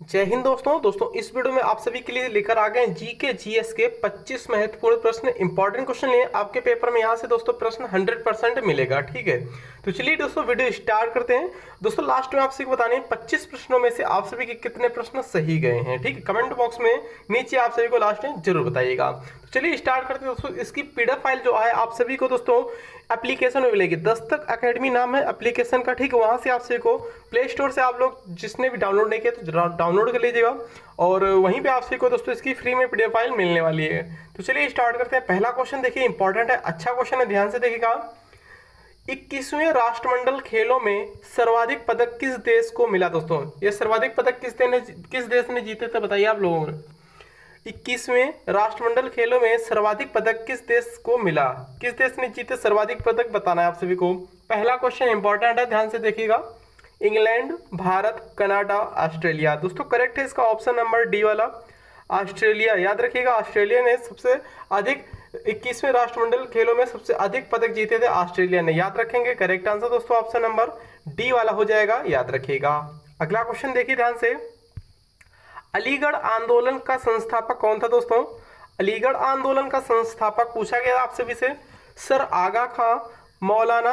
जय हिंद दोस्तों इस वीडियो में आप सभी के लिए लेकर आ गए जीके जीएस के 25 महत्वपूर्ण प्रश्न इंपॉर्टेंट क्वेश्चन लिए आपके पेपर में। यहाँ से दोस्तों प्रश्न 100% मिलेगा। ठीक है, तो चलिए दोस्तों वीडियो स्टार्ट करते हैं। दोस्तों लास्ट में आपसे बताने 25 प्रश्नों में से आप सभी के कितने प्रश्न सही गए हैं। ठीक है, कमेंट बॉक्स में नीचे आप सभी को लास्ट में जरूर बताइएगा। तो चलिए स्टार्ट करते हैं दोस्तों। इसकी पीडीएफ फाइल जो है आप सभी को दोस्तों एप्लीकेशन में मिलेगी। दस्तक एकेडमी नाम है एप्लीकेशन का। ठीक है, वहां से आप सभी को प्ले स्टोर से आप लोग जिसने भी डाउनलोड नहीं किया तो डाउनलोड कर लीजिएगा और वहीं पे आप सभी को दोस्तों इसकी फ्री में पीडीएफ फाइल मिलने वाली है। तो चलिए स्टार्ट करते हैं। पहला क्वेश्चन देखिए, इंपॉर्टेंट है, अच्छा क्वेश्चन है, ध्यान से देखिएगा। 21वें राष्ट्रमंडल खेलों में सर्वाधिक पदक किस देश को मिला? दोस्तों ये सर्वाधिक पदक किस देश ने जीते थे बताइए आप लोगों ने। 21वें राष्ट्रमंडल खेलों में सर्वाधिक पदक किस देश को मिला? किस देश ने जीते सर्वाधिक पदक बताना है आप सभी को। पहला क्वेश्चन इंपॉर्टेंट है, ध्यान से देखिएगा। England, Bharat, Canada, Australia. दोस्तों करेक्ट है इसका ऑप्शन नंबर डी वाला, ऑस्ट्रेलिया। याद रखिएगा ऑस्ट्रेलिया ने सबसे अधिक 21वें राष्ट्रमंडल खेलों में सबसे अधिक पदक जीते थे ऑस्ट्रेलिया ने। याद रखेंगे, करेक्ट आंसर दोस्तों ऑप्शन नंबर डी वाला हो जाएगा, याद रखिएगा। अगला क्वेश्चन देखिए ध्यान से। अलीगढ़ आंदोलन का संस्थापक कौन था? दोस्तों अलीगढ़ आंदोलन का संस्थापक पूछा गया आप सभी से। सर आगा खां, मौलाना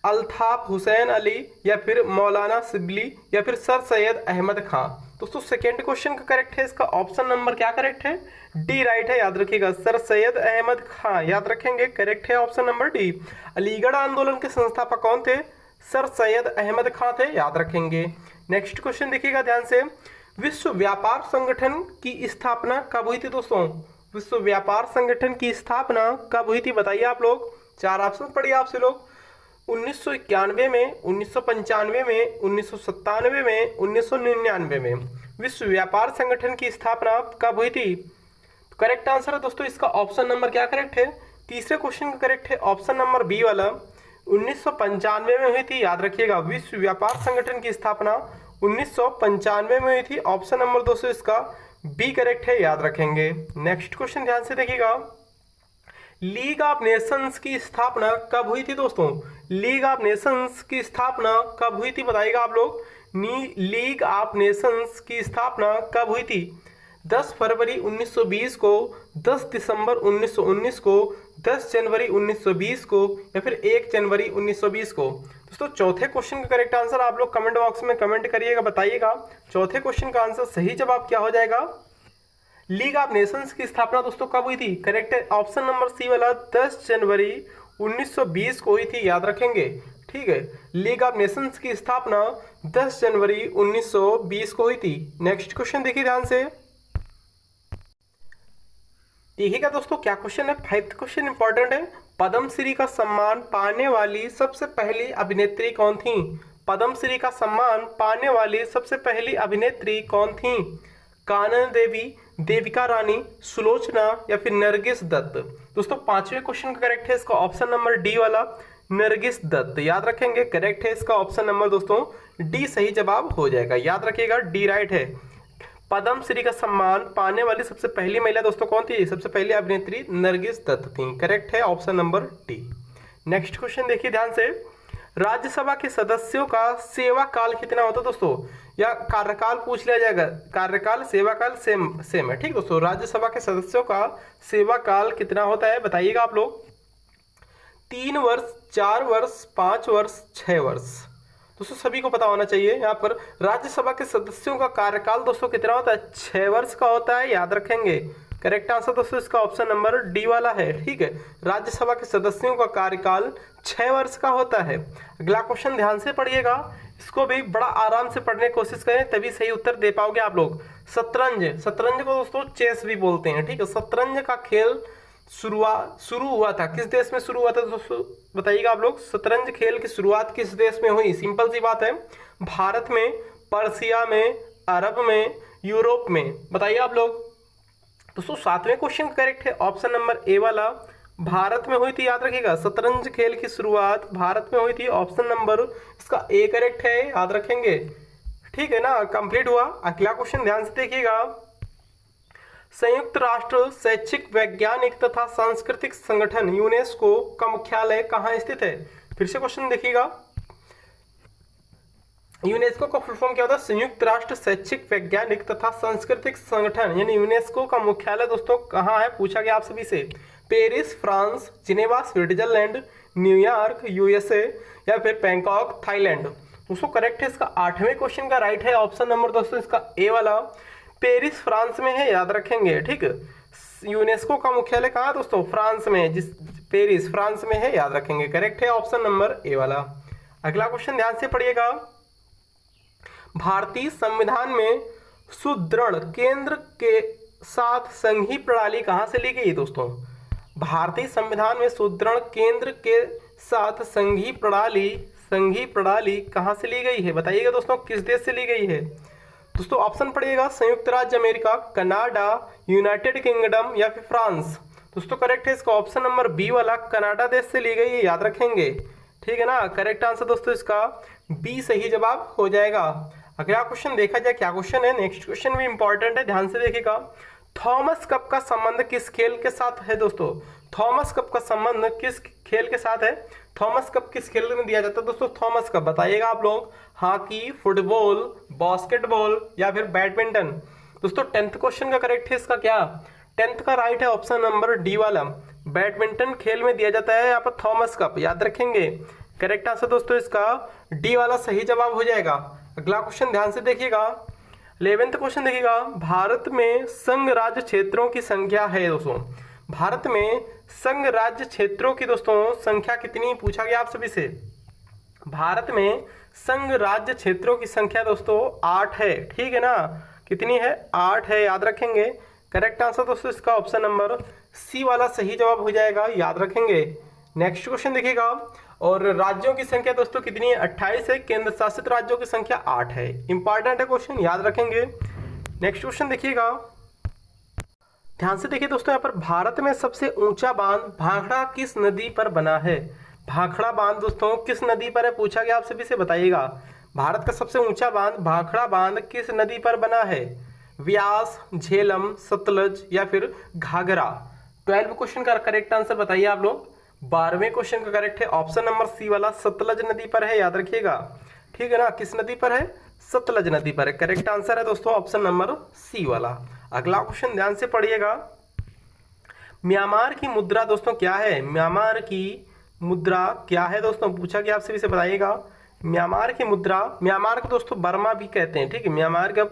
अल्ताफ हुसैन अली, या फिर मौलाना सिबली, या फिर सर सैयद अहमद खां। दोस्तों सेकंड क्वेश्चन का करेक्ट है, इसका ऑप्शन नंबर क्या करेक्ट है? डी राइट है, याद रखिएगा, सर सैयद अहमद खां। याद रखेंगे, करेक्ट है ऑप्शन नंबर डी। अलीगढ़ आंदोलन के संस्थापक कौन थे? सर सैयद अहमद खां थे, याद रखेंगे। नेक्स्ट क्वेश्चन देखिएगा ध्यान से। विश्व व्यापार संगठन की स्थापना कब हुई थी? दोस्तों विश्व व्यापार संगठन की स्थापना कब हुई थी बताइए आप लोग। चार ऑप्शन पढ़िए आपसे लोग। 1991 में, 1995 में, 1997 में, 1999 में। विश्व व्यापार संगठन की स्थापना कब हुई थी? तो करेक्ट आंसर है दोस्तों इसका ऑप्शन नंबर क्या करेक्ट है? तीसरे क्वेश्चन का करेक्ट है ऑप्शन नंबर बी वाला, 1995 में हुई थी। याद रखिएगा विश्व व्यापार संगठन की स्थापना 1995 में हुई थी। ऑप्शन नंबर दोस्तों इसका बी करेक्ट है, याद रखेंगे। नेक्स्ट क्वेश्चन ध्यान से देखिएगा। लीग ऑफ नेशंस की स्थापना कब हुई थी? दोस्तों लीग ऑफ नेशंस की स्थापना कब हुई थी बताइएगा आप लोग। लीग ऑफ नेशंस की स्थापना कब हुई थी? 10 फरवरी 1920 को, 10 दिसंबर 1919 को, 10 जनवरी 1920 को, या फिर 1 जनवरी 1920 को। दोस्तों चौथे क्वेश्चन का करेक्ट आंसर आप लोग कमेंट बॉक्स में कमेंट करिएगा, बताइएगा चौथे क्वेश्चन का आंसर सही जवाब क्या हो जाएगा। लीग ऑफ नेशंस की स्थापना दोस्तों कब हुई थी? करेक्ट है ऑप्शन नंबर सी वाला, 10 जनवरी 1920 को हुई थी, याद रखेंगे। ठीक है, लीग ऑफ नेशंस की स्थापना 10 जनवरी 1920 को हुई थी। नेक्स्ट क्वेश्चन देखिए ध्यान से। देखिएगा दोस्तों क्या क्वेश्चन है, फिफ्थ क्वेश्चन इंपॉर्टेंट है। पद्मश्री का सम्मान पाने वाली सबसे पहली अभिनेत्री कौन थी? पद्मश्री का सम्मान पाने वाली सबसे पहली अभिनेत्री कौन थी? कानन देवी, देविका रानी, सुलोचना, या फिर नरगिस दत्त। दोस्तों पांचवें क्वेश्चन का करेक्ट है इसका ऑप्शन नंबर डी वाला, नरगिस दत्त। याद रखेंगे, करेक्ट है इसका ऑप्शन नंबर दोस्तों डी सही जवाब हो जाएगा, याद रखिएगा डी राइट है। पद्मश्री का सम्मान पाने वाली सबसे पहली महिला दोस्तों कौन थी? सबसे पहली अभिनेत्री नरगिस दत्त थी, करेक्ट है option number D. Next question देखिए ध्यान से। राज्यसभा के सदस्यों का सेवा काल कितना होता है? दोस्तों या कार्यकाल पूछ लिया जाएगा, कार्यकाल सेवा काल सेम है। ठीक दोस्तों, राज्यसभा के सदस्यों का सेवा काल कितना होता है बताइएगा आप लोग। 3 वर्ष, 4 वर्ष, 5 वर्ष, 6 वर्ष। दोस्तों सभी को पता होना चाहिए यहाँ पर राज्यसभा के सदस्यों का कार्यकाल दोस्तों कितना होता है? 6 वर्ष का होता है, याद रखेंगे। करेक्ट आंसर दोस्तों इसका ऑप्शन नंबर डी वाला है। ठीक है, राज्यसभा के सदस्यों का कार्यकाल 6 वर्ष का होता है। अगला क्वेश्चन ध्यान से पढ़िएगा, इसको भी बड़ा आराम से पढ़ने की कोशिश करें तभी सही उत्तर दे पाओगे आप लोग। शतरंज, शतरंज को दोस्तों चेस भी बोलते हैं। ठीक है, शतरंज का खेल शुरू हुआ था किस देश में शुरू हुआ था दोस्तों बताइएगा आप लोग। शतरंज खेल की शुरुआत किस देश में हुई? सिंपल सी बात है, भारत में, पर्सिया में, अरब में, यूरोप में। बताइए आप लोग। दोस्तों सातवें क्वेश्चन करेक्ट है ऑप्शन नंबर ए वाला, भारत में हुई थी। याद रखिएगा शतरंज खेल की शुरुआत भारत में हुई थी, ऑप्शन नंबर इसका ए करेक्ट है, याद रखेंगे। ठीक है ना, कंप्लीट हुआ। अगला क्वेश्चन ध्यान से देखिएगा। संयुक्त राष्ट्र शैक्षिक, वैज्ञानिक तथा सांस्कृतिक संगठन यूनेस्को का मुख्यालय कहाँ स्थित है? फिर से क्वेश्चन देखिएगा। यूनेस्को का फुल फॉर्म क्या होता है? संयुक्त राष्ट्र शैक्षिक वैज्ञानिक तथा सांस्कृतिक संगठन। यानी यूनेस्को का मुख्यालय दोस्तों कहाँ है, पूछा गया आप सभी से। Paris France, Geneva Switzerland, New York USA या फिर बैंकॉक थाईलैंड। दोस्तों करेक्ट है इसका 8वें क्वेश्चन का राइट है ऑप्शन नंबर दोस्तों इसका ए वाला, पेरिस फ्रांस में है, याद रखेंगे। ठीक, यूनेस्को का मुख्यालय कहाँ है दोस्तों? फ्रांस में, जिस पेरिस फ्रांस में है, याद रखेंगे। करेक्ट है ऑप्शन नंबर ए वाला। अगला क्वेश्चन ध्यान से पढ़िएगा। भारतीय संविधान में सुदृढ़ केंद्र के साथ संघीय प्रणाली कहाँ से ली गई दोस्तों? भारतीय संविधान में सुदृढ़ केंद्र के साथ संघीय प्रणाली कहाँ से ली गई है? बताइएगा दोस्तों, किस देश से ली गई है? दोस्तों ऑप्शन पढ़िएगा, संयुक्त राज्य अमेरिका, कनाडा, यूनाइटेड किंगडम या फिर फ्रांस। दोस्तों करेक्ट है इसका ऑप्शन नंबर बी वाला, कनाडा देश से ली गई है, याद रखेंगे। ठीक है ना, करेक्ट आंसर दोस्तों इसका बी सही जवाब हो जाएगा। अगला क्वेश्चन देखा जाए क्या क्वेश्चन है। नेक्स्ट क्वेश्चन भी इंपॉर्टेंट है, ध्यान से देखिएगा। थॉमस कप का संबंध किस खेल के साथ है दोस्तों? थॉमस कप का संबंध किस खेल के साथ है? थॉमस कप किस खेल में दिया जाता है दोस्तों? थॉमस कप बताइएगा आप लोग, हॉकी, फुटबॉल, बास्केटबॉल या फिर बैडमिंटन। दोस्तों 10th क्वेश्चन का करेक्ट है इसका क्या? 10th का राइट है ऑप्शन नंबर डी वाला, बैडमिंटन खेल में दिया जाता है यहाँ पर थॉमस कप, याद रखेंगे। करेक्ट आंसर दोस्तों इसका डी वाला सही जवाब हो जाएगा। अगला क्वेश्चन ध्यान से देखिएगा। 11th क्वेश्चन देखिएगा। भारत में संघ राज्य क्षेत्रों की संख्या है दोस्तों, भारत में संघ राज्य क्षेत्रों की दोस्तों संख्या कितनी, पूछा गया आप सभी से। भारत में संघ राज्य क्षेत्रों की संख्या दोस्तों 8 है। ठीक है ना, कितनी है? 8 है, याद रखेंगे। करेक्ट आंसर दोस्तों इसका ऑप्शन नंबर सी वाला सही जवाब हो जाएगा, याद रखेंगे। नेक्स्ट क्वेश्चन देखिएगा। और राज्यों की संख्या दोस्तों कितनी है? 28 है। केंद्र शासित राज्यों की संख्या 8 है। इंपॉर्टेंट है क्वेश्चन, याद रखेंगे। नेक्स्ट क्वेश्चन देखिएगा, ध्यान से देखिए दोस्तों। यहाँ पर भारत में सबसे ऊंचा बांध भाखड़ा किस नदी पर बना है? भाखड़ा बांध दोस्तों किस नदी पर है, पूछा गया आप सभी से, बताइएगा। भारत का सबसे ऊंचा बांध भाखड़ा बांध किस नदी पर बना है? व्यास, झेलम, सतलज या फिर घाघरा। 12 क्वेश्चन का करेक्ट आंसर बताइए आप लोग। 12वें क्वेश्चन का करेक्ट है ऑप्शन नंबर सी वाला, सतलज नदी पर है, याद रखिएगा। ठीक है ना, किस नदी पर है? सतलज नदी पर है। करेक्ट आंसर है दोस्तों ऑप्शन नंबर सी वाला। अगला क्वेश्चन ध्यान से पढ़िएगा। म्यांमार की मुद्रा दोस्तों क्या है? म्यांमार की मुद्रा क्या है दोस्तों, पूछा गया आप सभी से, बताइएगा। म्यांमार की मुद्रा, म्यांमार को दोस्तों बर्मा भी कहते हैं। ठीक है, म्यांमार का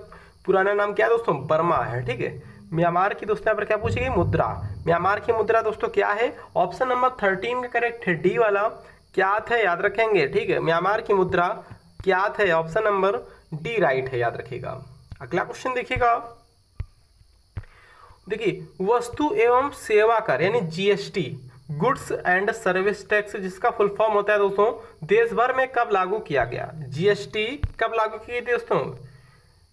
पुराना नाम क्या है दोस्तों? बर्मा है। ठीक है, म्यांमार की दोस्तों यहाँ पर क्या पूछी गई? मुद्रा। म्यांमार की मुद्रा दोस्तों क्या है? ऑप्शन नंबर 13 का करेक्ट है डी वाला, क्यात है, याद रखेंगे। ठीक है, म्यांमार की मुद्रा क्यात है, ऑप्शन नंबर डी राइट है, याद रखिएगा। अगला क्वेश्चन देखिएगा। देखिए, वस्तु एवं सेवा कर यानी GST, goods and service tax, जिसका फुल फॉर्म होता है दोस्तों, देश भर में कब लागू किया गया? जीएसटी कब लागू की गई थी दोस्तों?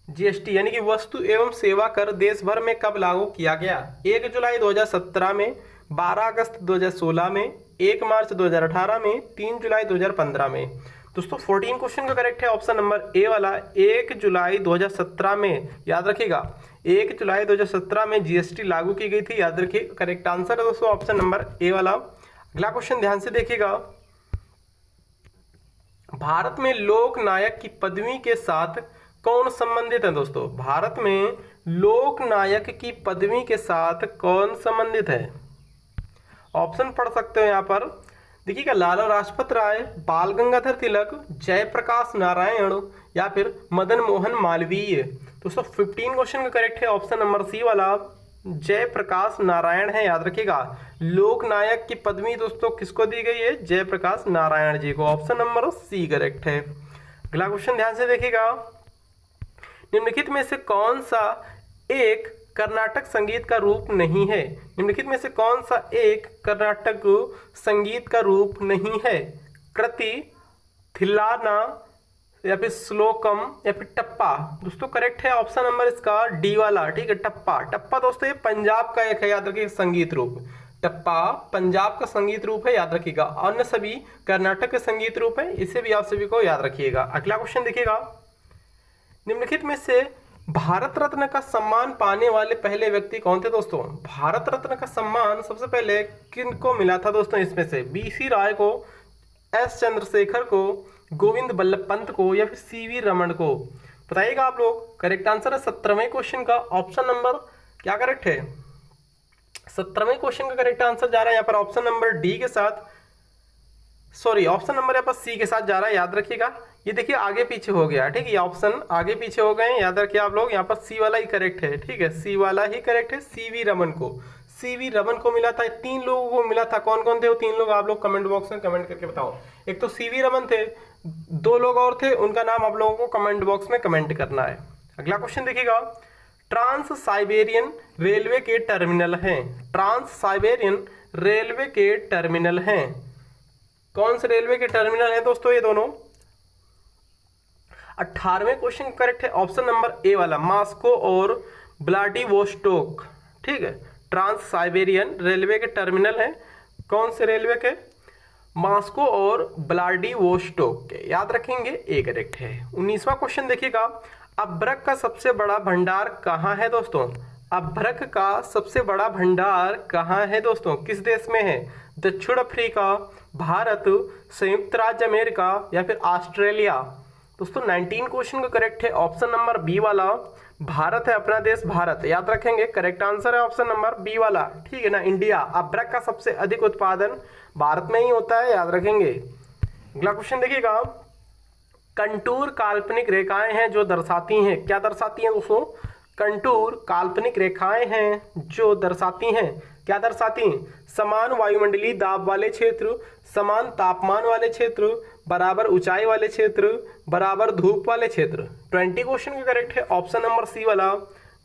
जीएसटी यानी कि वस्तु एवं सेवा कर देश भर में कब लागू किया गया? 1 जुलाई 2017 में, 12 अगस्त 2016 में, 1 मार्च 2018 में, 3 जुलाई 2015 में। दोस्तों 14 क्वेश्चन का करेक्ट है ऑप्शन नंबर ए वाला, 1 जुलाई 2017 में, याद रखिएगा। 1 जुलाई 2017 में जीएसटी लागू की गई थी, याद रखिए। करेक्ट आंसर है दोस्तों ऑप्शन नंबर ए वाला। अगला क्वेश्चन ध्यान से देखिएगा। भारत में लोक नायक की पदवी के साथ कौन संबंधित है दोस्तों? भारत में लोक नायक की पदवी के साथ कौन संबंधित है? ऑप्शन पढ़ सकते हो यहाँ पर, देखिएगा। लाला लाजपत राय, बाल गंगाधर तिलक, जयप्रकाश नारायण या फिर मदन मोहन मालवीय। दोस्तों 15 क्वेश्चन का करेक्ट है ऑप्शन नंबर सी वाला, जयप्रकाश नारायण है, याद रखिएगा। लोक नायक की पदवी दोस्तों किसको दी गई है? जयप्रकाश नारायण जी को, ऑप्शन नंबर सी करेक्ट है। अगला क्वेश्चन ध्यान से देखिएगा। निम्नलिखित में से कौन सा एक कर्नाटक संगीत का रूप नहीं है? निम्नलिखित में से कौन सा एक कर्नाटक संगीत का रूप नहीं है? कृति, थिल्लाना या फिर श्लोकम या फिर टप्पा। दोस्तों करेक्ट है ऑप्शन नंबर इसका डी वाला, ठीक है, टप्पा। टप्पा दोस्तों ये पंजाब का एक है, याद रखिए, संगीत रूप। टप्पा पंजाब का संगीत रूप है, याद रखिएगा। अन्य सभी कर्नाटक के संगीत रूप है, इसे भी आप सभी को याद रखिएगा। अगला क्वेश्चन देखिएगा। निम्नलिखित में से भारत रत्न का सम्मान पाने वाले पहले व्यक्ति कौन थे दोस्तों? भारत रत्न का सम्मान सबसे पहले किनको मिला था दोस्तों? इसमें से बीसी राय को, एस चंद्रशेखर को गोविंद बल्लभ पंत को या फिर सीवी रमन को? बताइएगा आप लोग। करेक्ट आंसर है 17वें क्वेश्चन का ऑप्शन नंबर क्या करेक्ट है? 17वें क्वेश्चन का करेक्ट आंसर जा रहा है यहाँ पर ऑप्शन नंबर डी के साथ, सॉरी ऑप्शन नंबर यहाँ पर सी के साथ जा रहा है, याद रखिएगा। ये देखिए आगे पीछे हो गया, ठीक है, ये ऑप्शन आगे पीछे हो गए हैं, याद रखिए आप लोग। यहाँ पर सी वाला ही करेक्ट है, ठीक है, सी वाला ही करेक्ट है। सीवी रमन को, सीवी रमन को मिला था, 3 लोगों को मिला था। कौन कौन थे वो 3 लोग? आप लोग कमेंट बॉक्स में कमेंट करके बताओ। एक तो सीवी रमन थे, 2 लोग और थे, उनका नाम आप लोगों को कमेंट बॉक्स में कमेंट करना है। अगला क्वेश्चन देखिएगा, ट्रांस साइबेरियन रेलवे के टर्मिनल हैं। ट्रांस साइबेरियन रेलवे के टर्मिनल हैं, कौन से रेलवे के टर्मिनल हैं दोस्तों? ये दोनों। 18वें क्वेश्चन करेक्ट है ऑप्शन नंबर ए वाला, मॉस्को और व्लादिवोस्टोक, ठीक है। ट्रांस साइबेरियन रेलवे के टर्मिनल हैं, कौन से रेलवे के? मॉस्को और व्लादिवोस्टोक के, याद रखेंगे, ए करेक्ट है। 19वां क्वेश्चन देखिएगा, अभ्रक का सबसे बड़ा भंडार कहाँ है दोस्तों? अभ्रक का सबसे बड़ा भंडार कहाँ है दोस्तों? किस देश में है? दक्षिण अफ्रीका, भारत, संयुक्त राज्य अमेरिका या फिर ऑस्ट्रेलिया? दोस्तों 19 क्वेश्चन का करेक्ट है ऑप्शन नंबर बी वाला, भारत है अपना देश, भारत, याद रखेंगे। करेक्ट आंसर है ऑप्शन नंबर बी वाला, ठीक है ना, इंडिया। अभ्रक का सबसे अधिक उत्पादन भारत में ही होता है, याद रखेंगे। अगला क्वेश्चन देखिएगा, कंटूर काल्पनिक रेखाएं हैं जो दर्शाती हैं, क्या दर्शाती हैं दोस्तों? कंटूर काल्पनिक रेखाएं हैं जो दर्शाती हैं, क्या दर्शाती हैं? समान वायुमंडलीय दाब वाले क्षेत्र, समान तापमान वाले क्षेत्र, बराबर ऊंचाई वाले क्षेत्र, बराबर धूप वाले क्षेत्र। 20 क्वेश्चन का करेक्ट है ऑप्शन नंबर सी वाला,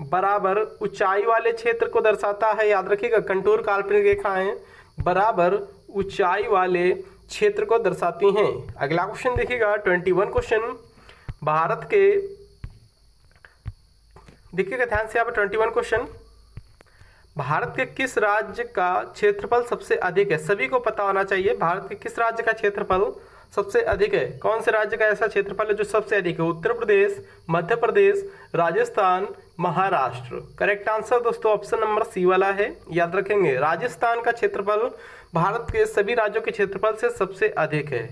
बराबर ऊंचाई वाले क्षेत्र को दर्शाता है, याद रखिएगा। कंटूर काल्पनिक रेखाएं बराबर ऊंचाई वाले क्षेत्र को दर्शाती हैं। अगला क्वेश्चन देखिएगा 21 क्वेश्चन, भारत के, देखिएगा ध्यान से यहाँ पर 21 क्वेश्चन, भारत के किस राज्य का क्षेत्रफल सबसे अधिक है? सभी को पता होना चाहिए, भारत के किस राज्य का क्षेत्रफल सबसे अधिक है? कौन से राज्य का ऐसा क्षेत्रफल है जो सबसे अधिक है? उत्तर प्रदेश, मध्य प्रदेश, राजस्थान, महाराष्ट्र। करेक्ट आंसर दोस्तों ऑप्शन नंबर सी वाला है, याद रखेंगे। राजस्थान का क्षेत्रफल भारत के सभी राज्यों के क्षेत्रफल से सबसे अधिक है,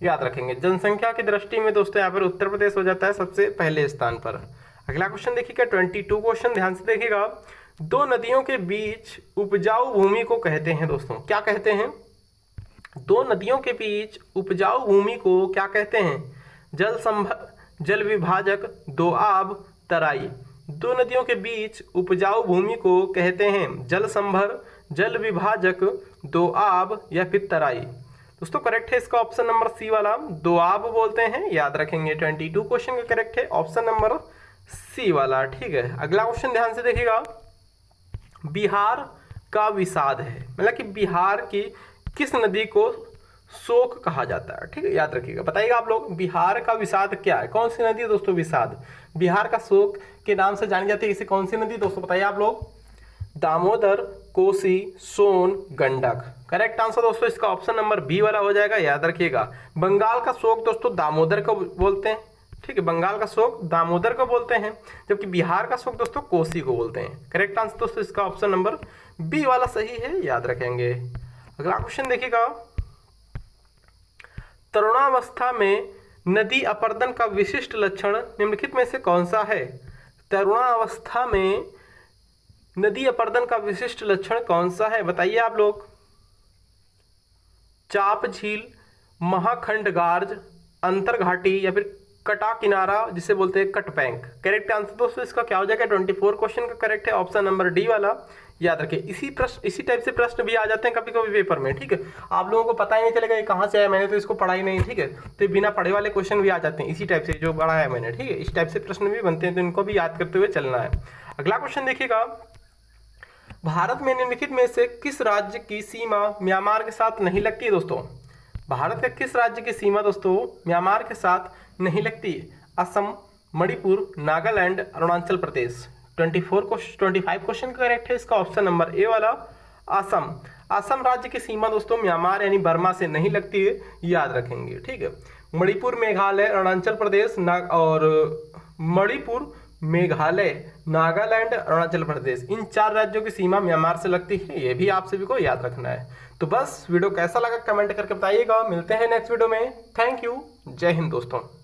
याद रखेंगे। जनसंख्या की दृष्टि में दोस्तों यहाँ पर उत्तर प्रदेश हो जाता है सबसे पहले स्थान पर। अगला क्वेश्चन देखिएगा 22 क्वेश्चन, ध्यान से देखिएगा, 2 नदियों के बीच उपजाऊ भूमि को कहते हैं दोस्तों, क्या कहते हैं? 2 नदियों के बीच उपजाऊ भूमि को क्या कहते हैं? जल संभर, जल विभाजक, दोआब, तराई। 2 नदियों के बीच उपजाऊ भूमि को कहते हैं जल संभर, जल विभाजक, दोआब या फिर तराई। दोस्तों करेक्ट है इसका ऑप्शन नंबर सी वाला, दोआब बोलते हैं, याद रखेंगे। 22 क्वेश्चन का करेक्ट है ऑप्शन नंबर सी वाला, ठीक है। अगला क्वेश्चन ध्यान से देखिएगा, बिहार का विषाद है, मतलब कि बिहार की किस नदी को शोक कहा जाता है, ठीक है, याद रखिएगा। बताइएगा आप लोग, बिहार का विषाद क्या है? कौन सी नदी है दोस्तों विषाद? बिहार का शोक के नाम से जानी जाती है, इसे कौन सी नदी दोस्तों बताइए आप लोग? दामोदर, कोसी, सोन, गंडक। करेक्ट आंसर दोस्तों इसका ऑप्शन नंबर बी वाला हो जाएगा, याद रखिएगा। बंगाल का शोक दोस्तों दामोदर को बोलते हैं, ठीक है, बंगाल का शोक दामोदर को बोलते हैं, जबकि बिहार का शोक दोस्तों कोसी को बोलते हैं। करेक्ट आंसर दोस्तों इसका ऑप्शन नंबर बी वाला सही है, याद रखेंगे। अगला क्वेश्चन देखिएगा, तरुणावस्था में नदी अपरदन का विशिष्ट लक्षण निम्नलिखित में से कौन सा है? तरुणावस्था में नदी अपरदन का विशिष्ट लक्षण कौन सा है? बताइए आप लोग। चाप झील, महाखंड गार्ज, अंतर घाटी या फिर कटा किनारा जिसे बोलते हैं कट बैंक। करेक्ट आंसर दोस्तों इसका क्या हो जाएगा? 24 क्वेश्चन का करेक्ट है ऑप्शन नंबर डी वाला, याद रखिए। इसी टाइप से प्रश्न भी आ जाते हैं कभी कभी पेपर में, ठीक है। आप लोगों को पता ही नहीं चलेगा ये कहाँ से आया, मैंने तो इसको पढ़ा ही नहीं, ठीक है। तो बिना पढ़े वाले क्वेश्चन भी आ जाते हैं इसी टाइप से, जो पढ़ा है मैंने, ठीक है। इस टाइप से प्रश्न भी बनते हैं, तो इनको भी याद करते हुए चलना है। अगला क्वेश्चन देखिएगा, भारत में निम्नलिखित में से किस राज्य की सीमा म्यांमार के साथ नहीं लगती है दोस्तों? भारत के किस राज्य की सीमा दोस्तों म्यांमार के साथ नहीं लगती? असम, मणिपुर, नागालैंड, अरुणाचल प्रदेश। 25 क्वेश्चन का करेक्ट है इसका ऑप्शन नंबर ए वाला, असम। असम राज्य की सीमा दोस्तों म्यांमार यानी बर्मा से नहीं लगती है, याद रखेंगे, ठीक है। मणिपुर, मेघालय, अरुणाचल प्रदेश और मणिपुर, मेघालय, नागालैंड, अरुणाचल प्रदेश, इन 4 राज्यों की सीमा म्यांमार से लगती है, ये भी आप सभी को याद रखना है। तो बस वीडियो कैसा लगा कमेंट करके बताइएगा। मिलते हैं नेक्स्ट वीडियो में। Thank you. जय हिंद दोस्तों।